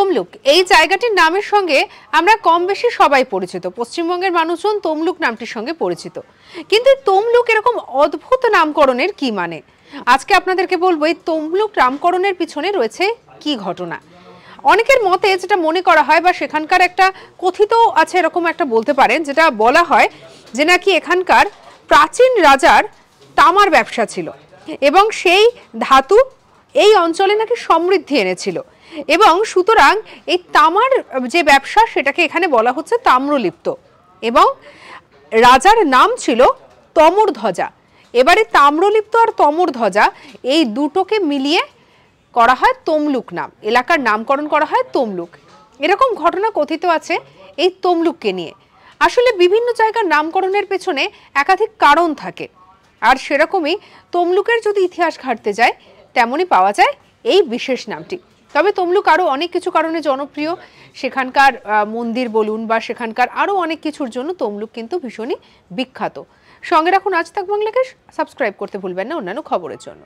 তমলুক এই জায়গাটির নামের সঙ্গে আমরা কম বেশি সবাই পরিচিত। পশ্চিমবঙ্গের মানুষজন তমলুক নামটির সঙ্গে পরিচিত, কিন্তু তমলুক এরকম অদ্ভুত নামকরণের কি মানে? আজকে আপনাদেরকে বলবো এই তমলুক নামকরণের পিছনে রয়েছে কি ঘটনা। অনেকের মতে যেটা মনে করা হয় বা সেখানকার একটা কথিত আছে, এরকম একটা বলতে পারেন, যেটা বলা হয় যে নাকি এখানকার প্রাচীন রাজার তামার ব্যবসা ছিল এবং সেই ধাতু এই অঞ্চলে নাকি সমৃদ্ধি এনেছিল, এবং সুতরাং এই তামার যে ব্যবসা সেটাকে এখানে বলা হচ্ছে তাম্রলিপ্ত, এবং রাজার নাম ছিল তমরধ্বজা। এবারে তাম্রলিপ্ত আর তমরধ্বজা এই দুটোকে মিলিয়ে করা হয় তমলুক নাম, এলাকার নামকরণ করা হয় তমলুক। এরকম ঘটনা কথিত আছে এই তমলুককে নিয়ে। আসলে বিভিন্ন জায়গার নামকরণের পেছনে একাধিক কারণ থাকে, আর সেরকমই তমলুকের যদি ইতিহাস ঘাঁটতে যায় তেমনই পাওয়া যায় এই বিশেষ নামটি। তবে তমলুক আরও অনেক কিছু কারণে জনপ্রিয়, সেখানকার মন্দির বলুন বা সেখানকার আরও অনেক কিছুর জন্য তমলুক কিন্তু ভীষণই বিখ্যাত। সঙ্গে রাখুন আজ তাক বাংলাকে, সাবস্ক্রাইব করতে ভুলবেন না অন্যান্য খবরের জন্য।